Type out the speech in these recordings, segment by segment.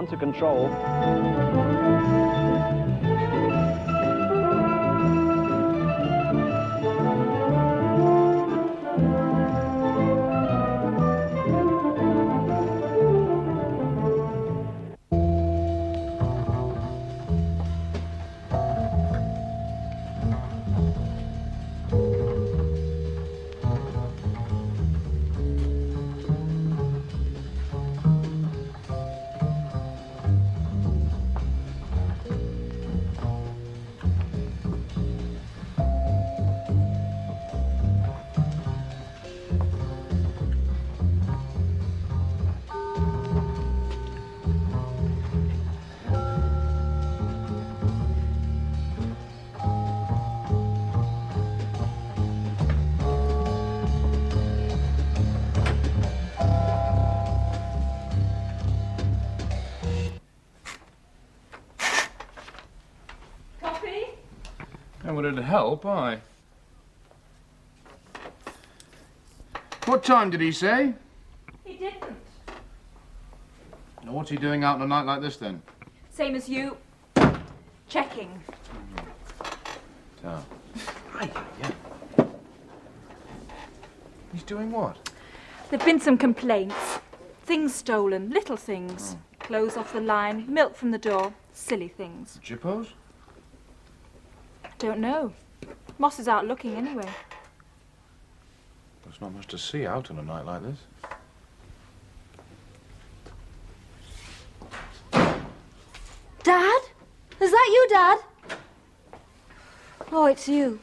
under control. And would it help, aye? What time did he say? He didn't. Now, what's he doing out on a night like this, then? Same as you. Checking. So. Yeah. He's doing what? There've been some complaints. Things stolen, little things. Clothes off the line, milk from the door, silly things. Jippos? Don't know. Moss is out looking anyway. There's not much to see out on a night like this. Dad? Is that you, Dad? Oh, it's you.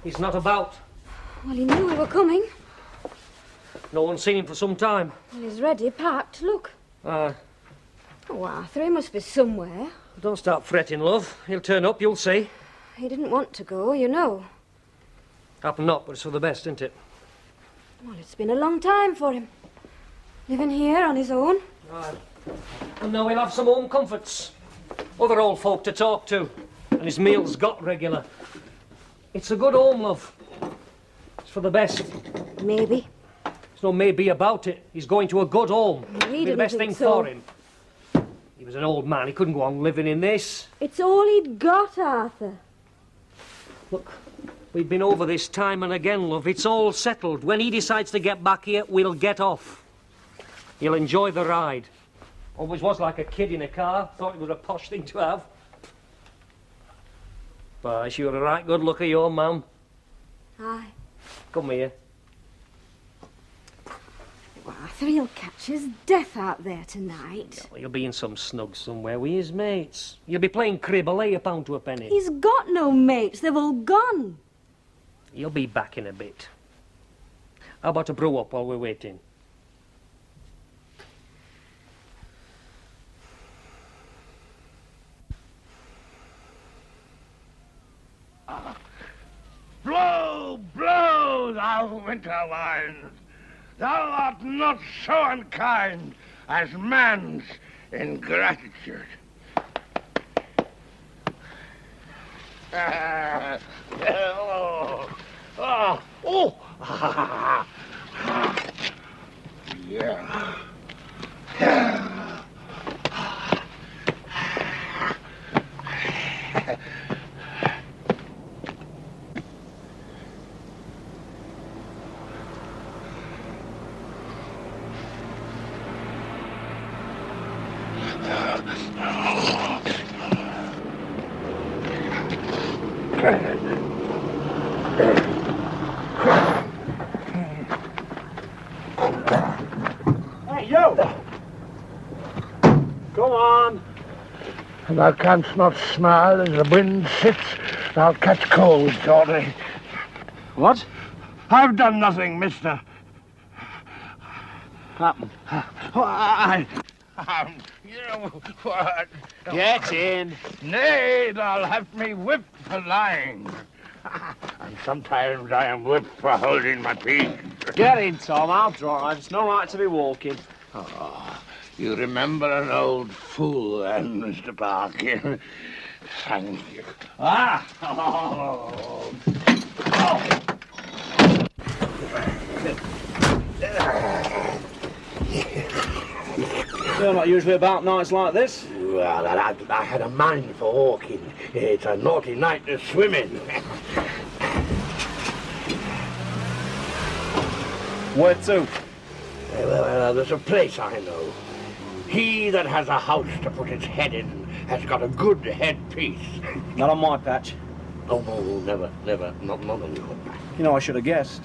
He's not about. Well, he knew we were coming. No one's seen him for some time. Well, he's ready, packed. Look. Oh, Arthur, he must be somewhere. Don't start fretting, love. He'll turn up, you'll see. He didn't want to go, you know. Happen not, but it's for the best, isn't it? Well, it's been a long time for him. Living here on his own. And now he'll have some home comforts. Other old folk to talk to. And his meals got regular. It's a good home, love. It's for the best. Maybe. There's no maybe about it. He's going to a good home. We It'll be the didn't best think thing so. for him. He was an old man. He couldn't go on living in this. It's all he'd got, Arthur. Look, we've been over this time and again, love. It's all settled. When he decides to get back here, we'll get off. He'll enjoy the ride. Always was like a kid in a car. Thought it was a posh thing to have. But you're a right good looker, your mum. Aye. Come here. Well, Arthur, he'll catch his death out there tonight. Well, he'll be in some snug somewhere with his mates. He'll be playing crib, a lay a pound to a penny. He's got no mates. They've all gone. He'll be back in a bit. How about a brew up while we're waiting? Blow, blow, thou winter winds! Thou art not so unkind as man's ingratitude. Yeah. Hey, you! Go on. Thou canst not smile as the wind sits. Thou catch cold shortly. What? I've done nothing, mister. Happen. You know what? Get in. Nay, thou'll have me whipped for lying. And sometimes I am whipped for holding my peace. Get in, Tom. I'll drive. It's no right to be walking. Oh, you remember an old fool then, Mr. Parkin. Thank you. Ah! Oh. Oh. You're not usually about nights like this. Well, I had a mind for walking. It's a naughty night to swim in. Where to? Well, there's a place I know. He that has a house to put his head in has got a good headpiece. Not on my patch. Oh, no, never. Not on your back. You know, I should have guessed.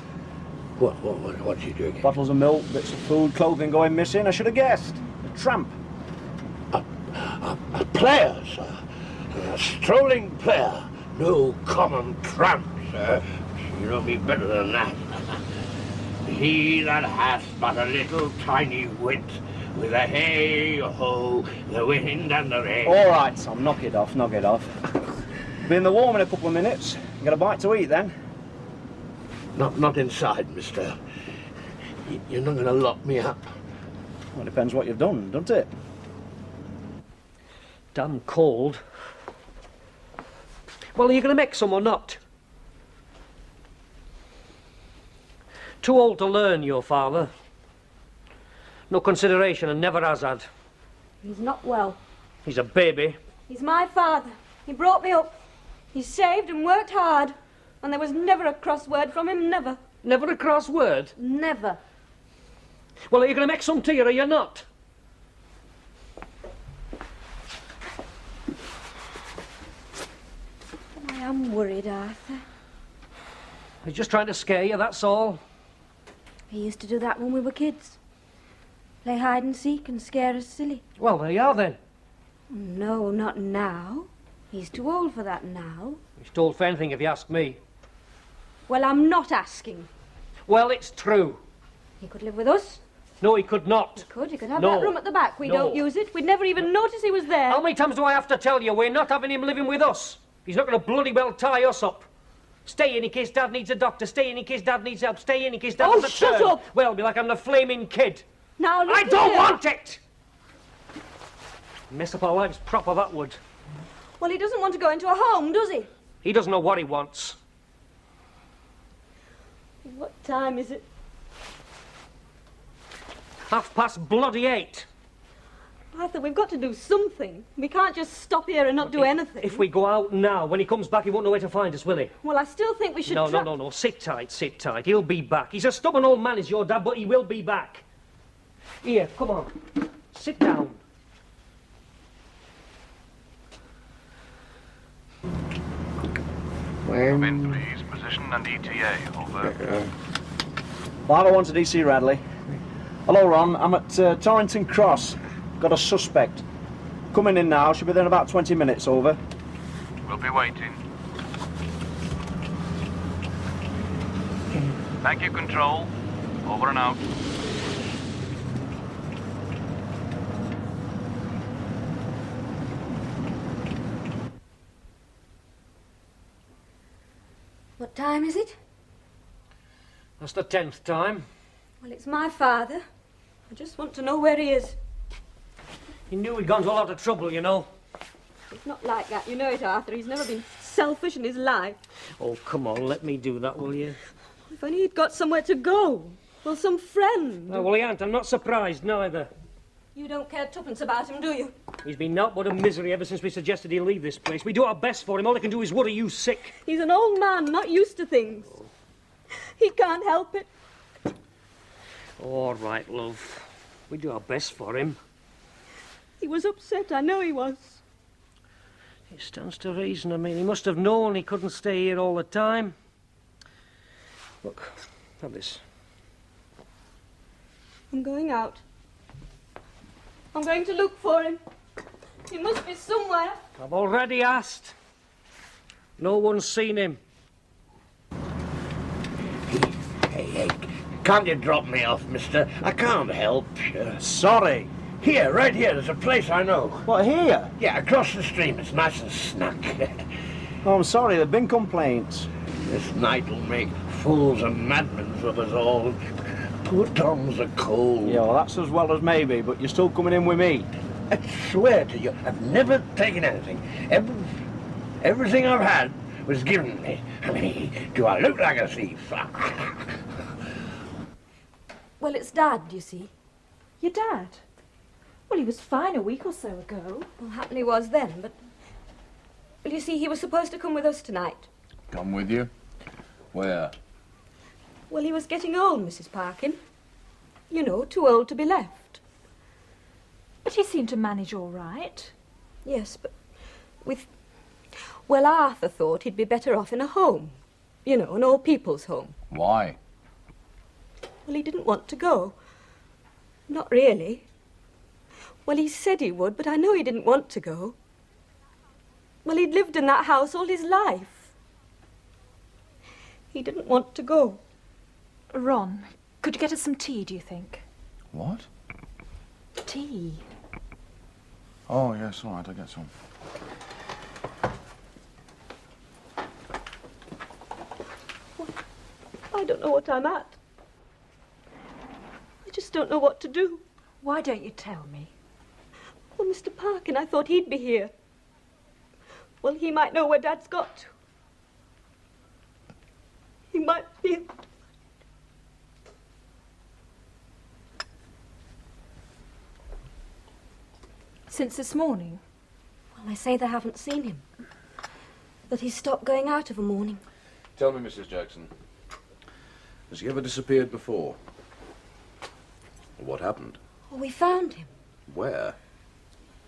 What's he doing? Bottles of milk, bits of food, clothing going missing. I should have guessed. A tramp. A player, sir. A strolling player. No common tramp, sir. You know me better than that. He that hath but a little tiny wit, with a hey-ho, the wind and the rain. All right, Tom, knock it off. Be in the warm in a couple of minutes. Get a bite to eat then. Not inside, mister. You're not going to lock me up. Well, it depends what you've done, doesn't it? Damn cold. Well, are you going to make some or not? Too old to learn, your father. No consideration and never has had. He's not well. He's a baby. He's my father. He brought me up. He saved and worked hard. And there was never a cross word from him, never. Never a cross word? Never. Well, are you going to make some tea or are you not? I am worried, Arthur. He's just trying to scare you, that's all. He used to do that when we were kids. Play hide and seek and scare us silly. Well, there you are then. No, not now. He's too old for that now. He's too old for anything if you ask me. Well, I'm not asking. Well, it's true. He could live with us. No, he could not. He could have No. that room at the back. We No. don't use it. We'd never even notice he was there. How many times do I have to tell you we're not having him living with us? He's not going to bloody well tie us up. Stay in case Dad needs a doctor. Stay in case Dad needs help. Stay in case Dad Oh, has a shut turn. up! Well, be like I'm the flaming kid. Now, I listen don't here. want it! Mess up our lives proper, that would. Well, he doesn't want to go into a home, does he? He doesn't know what he wants. What time is it? 8:30. Arthur, we've got to do something. We can't just stop here and not do anything. If we go out now, when he comes back, he won't know where to find us, will he? Well, I still think we should No. Sit tight. He'll be back. He's a stubborn old man, is your dad, but he will be back. Here, come on. Sit down. Come in, please. Position and ETA, over. 501 to DC Radley. Hello, Ron. I'm at Torrington Cross. Got a suspect. Coming in now. Should be there in about 20 minutes, over. We'll be waiting. Thank you, Control. Over and out. What time is it? That's the 10th time. Well, it's my father. I just want to know where he is. He knew he'd gone to a lot of trouble, you know. It's not like that. You know it, Arthur. He's never been selfish in his life. Oh, come on, let me do that, will you? If only he'd got somewhere to go. Well, some friend. Oh, well, he ain't. I'm not surprised, neither. You don't care tuppence about him, do you? He's been naught but a misery ever since we suggested he leave this place. We do our best for him. All he can do is worry you sick. He's an old man, not used to things. He can't help it. All right, love. We do our best for him. He was upset, I know he was. It stands to reason. I mean, he must have known he couldn't stay here all the time. Look, have this. I'm going out. I'm going to look for him. He must be somewhere. I've already asked. No one's seen him. Hey, can't you drop me off, mister? I can't help. Sorry. Here, right here, there's a place I know. What, here? Yeah, across the stream. It's nice and snug. Oh, I'm sorry. There've been complaints. This night will make fools and madmen of us all. Poor Tom's a cold. Yeah, well, that's as well as maybe, but you're still coming in with me. I swear to you, I've never taken anything. Everything I've had was given me. I mean, do I look like a thief? Well, it's Dad, you see. Your dad? Well, he was fine a week or so ago. Well, happily was then, but... Well, you see, he was supposed to come with us tonight. Come with you? Where? Well, he was getting old, Mrs. Parkin. You know, too old to be left. But he seemed to manage all right. Yes, but with... Well, Arthur thought he'd be better off in a home. You know, an old people's home. Why? Well, he didn't want to go. Not really. Well, he said he would, but I know he didn't want to go. Well, he'd lived in that house all his life. He didn't want to go. Ron, could you get us some tea, do you think? What? Tea? Oh, yes, all right, I'll get some. I don't know what I'm at. I just don't know what to do. Why don't you tell me? Well, Mr. Parkin, I thought he'd be here. Well, he might know where Dad's got to. He might be able to. Since this morning? Well, they say they haven't seen him. That he's stopped going out of a morning. Tell me, Mrs. Jackson, has he ever disappeared before? What happened? Well, we found him. Where?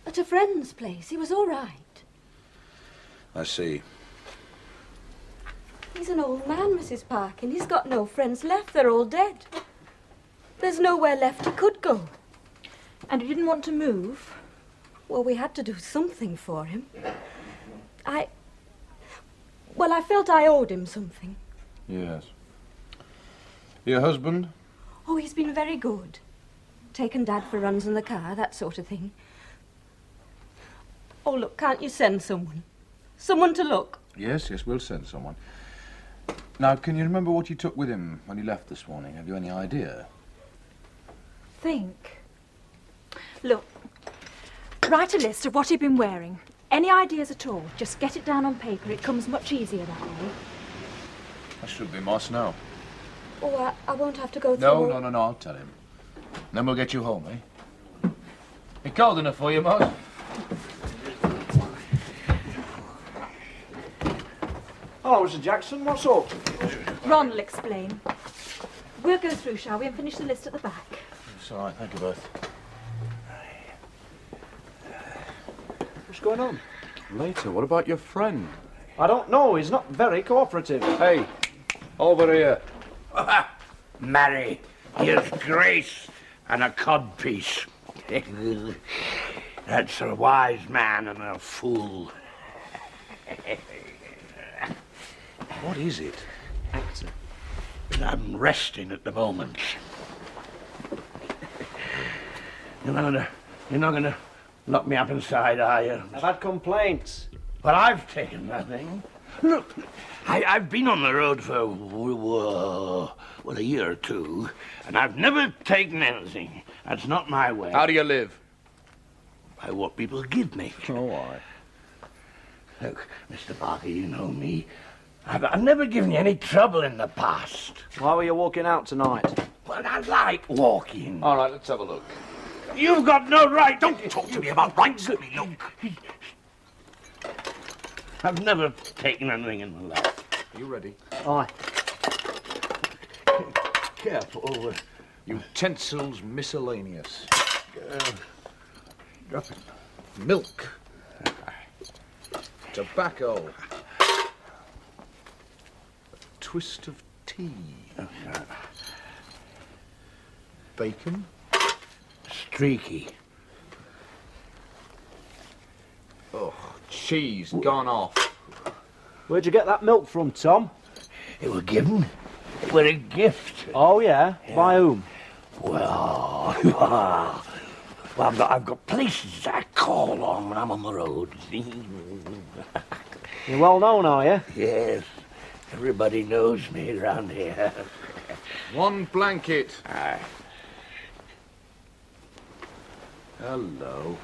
At a friend's place. He was all right. I see. He's an old man, Mrs. Parkin. He's got no friends left. They're all dead. There's nowhere left he could go. And he didn't want to move? Well, we had to do something for him. Well, I felt I owed him something. Yes. Your husband? Oh, he's been very good. Taken Dad for runs in the car, that sort of thing. Oh, look, can't you send someone? Someone to look? Yes, we'll send someone. Now, can you remember what you took with him when he left this morning? Have you any idea? Think. Look, write a list of what he'd been wearing. Any ideas at all, just get it down on paper. It comes much easier that way. That should be Moss now. Oh, I won't have to go through... No, I'll tell him. Then we'll get you home, eh? Be cold enough for you, Moss? Hello, Mr. Jackson. What's up? Ron will explain. We'll go through, shall we, and finish the list at the back. It's all right, thank you both. What's going on? Later, what about your friend? I don't know. He's not very cooperative. Hey, over here. Marry, here's Grace and a codpiece. That's a wise man and a fool. What is it? Actor. I'm resting at the moment. You're not gonna lock me up inside, are you? I've had complaints. Well, I've taken nothing. Look, I've been on the road for, a year or two, and I've never taken anything. That's not my way. How do you live? By what people give me. Oh, I. Look, Mr. Parker, you know me. I've never given you any trouble in the past. Why were you walking out tonight? Well, I like walking. All right, let's have a look. You've got no right. Don't talk to me about rights. Let me look. I've never taken anything in my life. Are you ready? Aye. Careful. Utensils miscellaneous. Milk. Tobacco. A twist of tea. Bacon. Streaky. Oh, cheese gone off. Where'd you get that milk from, Tom? It was given for a gift. Oh, yeah? By whom? Well, I've got places I call on when I'm on the road. You're well known, are you? Yes, everybody knows me around here. One blanket. Aye. Hello.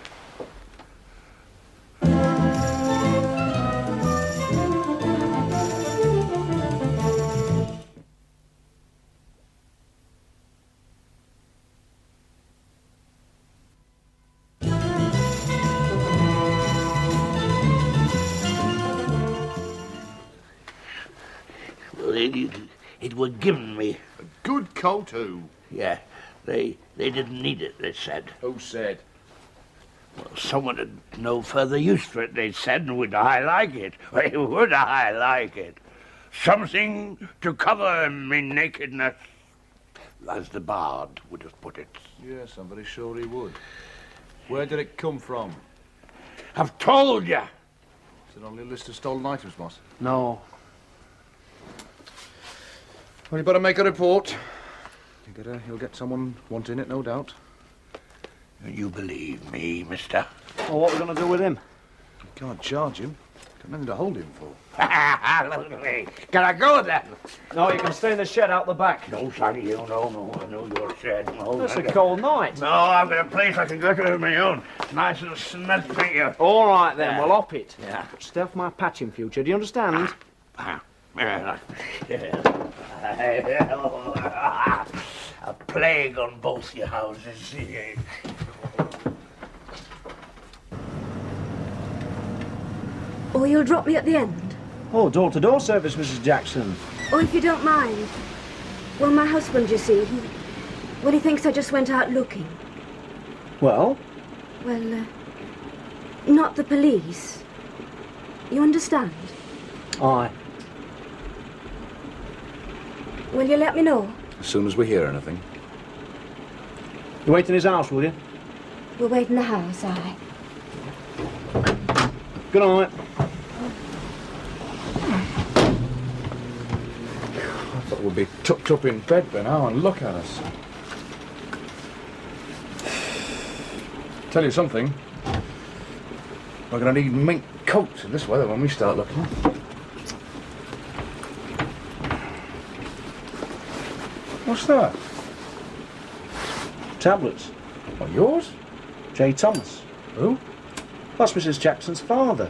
It was given me. A good coat, who? Yeah, they didn't need it, they said. Who said? Well, someone had no further use for it, they said, and would I like it? Would I like it? Something to cover me nakedness, as the bard would have put it. Yes, I'm very sure he would. Where did it come from? I've told you. Is it only a list of stolen items, boss? No. Well, you better make a report. You'll get someone wanting it, no doubt. You believe me, mister? Well, what are we going to do with him? You can't charge him. Got nothing to hold him for. Can I go then? No, you can stay in the shed out the back. No, sonny, you no, I know your shed. No, It's a cold night. No, I've got a place I can go to of my own. Nice and snug, thank you. All right, then, we'll op it. Yeah. Stay off my patch in future, do you understand? A plague on both your houses. Or you'll drop me at the end? Oh, door-to-door service, Mrs. Jackson. Or if you don't mind. Well, my husband, you see, he thinks I just went out looking. Well? Well, not the police. You understand? Aye. Will you let me know? As soon as we hear anything. You wait in his house, will you? We'll wait in the house, aye. Good night. I thought we'd be tucked up in bed by now, and look at us. Tell you something. We're going to need mink coats in this weather when we start looking. What's that? Tablets. What, yours? J. Thomas. Who? That's Mrs. Jackson's father.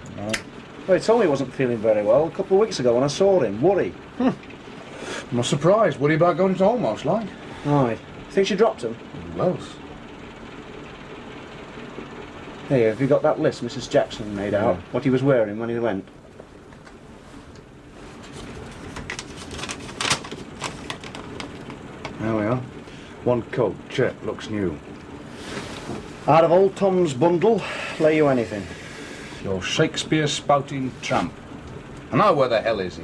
Well, he told me he wasn't feeling very well a couple of weeks ago when I saw him. Worry. I'm not surprised. Worry about going to home, most like. Right. Think she dropped him? Who else? Hey, have you got that list Mrs. Jackson made out? What he was wearing when he went? There we are. One coat, check, looks new. Out of old Tom's bundle, lay you anything. Your Shakespeare spouting tramp. And now where the hell is he?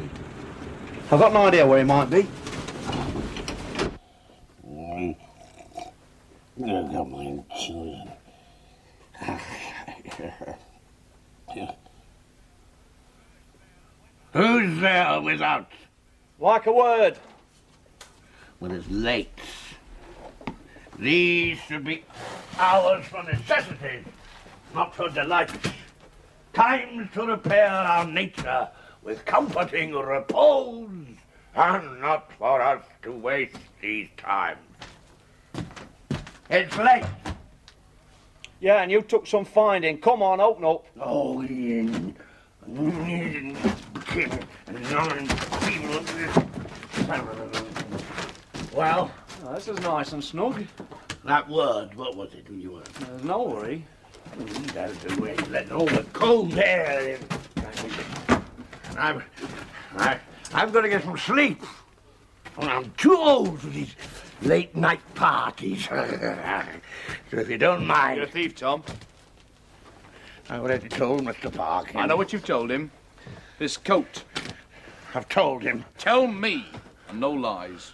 I've got an idea where he might be. Come on, children. Who's there without? Like a word. Well, it's late. These should be hours for necessities, not for delight. Times to repair our nature with comforting repose, and not for us to waste these times. It's late. Yeah, and you took some finding. Come on, open up. Oh, well, Oh, this is nice and snug. that word, what was it you were? There's no worry. That's the way to let all the cold air in. I've got to get some sleep. I'm too old for these late night parties. So if you don't mind. You're a thief, Tom. I already told Mr. Parkin. I know what you've told him. This coat. I've told him. Tell me, and no lies.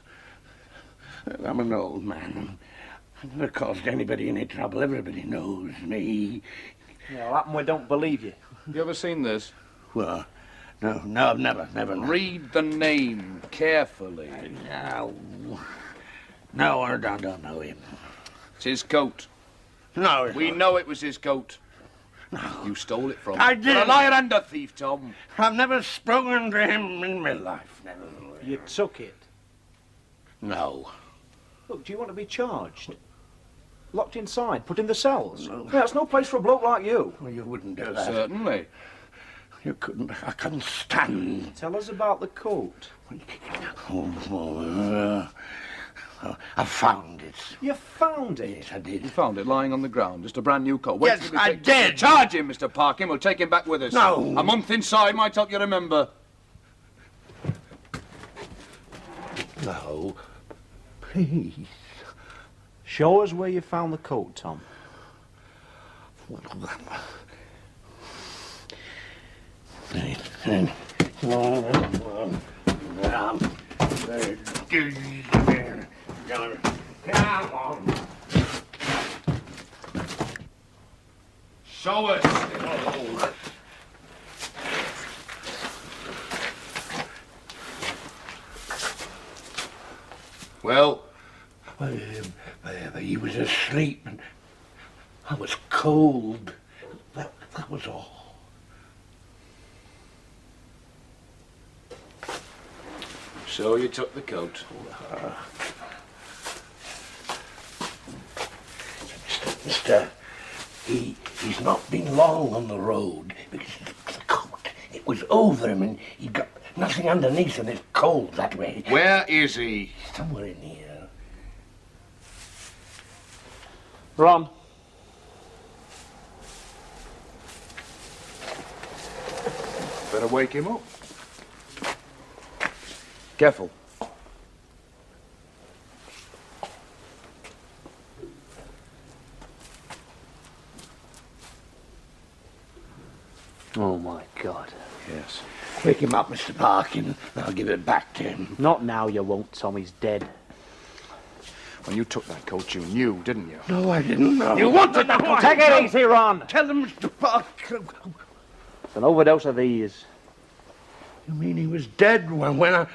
I'm an old man. I've never caused anybody any trouble. Everybody knows me. Yeah, well, happen we don't believe you. You ever seen this? Well, no, I've never. Read the name carefully. No, I don't know him. It's his coat. No, it's We not. know it was his coat. No. You stole it from him. I did. You're a liar and a thief, Tom. I've never spoken to him in my life. Never. You took it. No. Look, do you want to be charged? Locked inside, put in the cells? No. Yeah, it's no place for a bloke like you. Well, you wouldn't do that. Certainly. You couldn't. I couldn't stand. Tell us about the coat. I found it. You found it? Yes, I did. You found it lying on the ground, just a brand new coat. Wait Yes, till we I take- did. Charge him, Mr. Parkin. We'll take him back with us. No. A month inside might help you remember. No, please. Show us where you found the coat, Tom. Come on. Show us. Well, He was asleep and I was cold. That was all. so you took the coat. Mister, he's not been long on the road because the coat, it was over him and he got nothing underneath and it's cold that way. Where is he? Somewhere in here. Ron. Better wake him up. Careful. Oh, my God. Yes. Wake him up, Mr. Parkin, and I'll give it back to him. Not now, you won't, Tom. He's dead. When you took that coat, you knew, didn't you? No, I didn't know. You wanted that one! Take it easy, Ron. Tell him, Mr. Parkin. It's an overdose of these. You mean he was dead when I...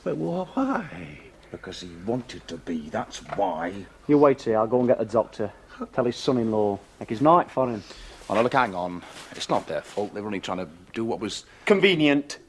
But why? Because he wanted to be, that's why. You wait here, I'll go and get the doctor. Tell his son-in-law. Make his night for him. Oh, no, look, hang on. It's not their fault. They were only trying to do what was... Convenient.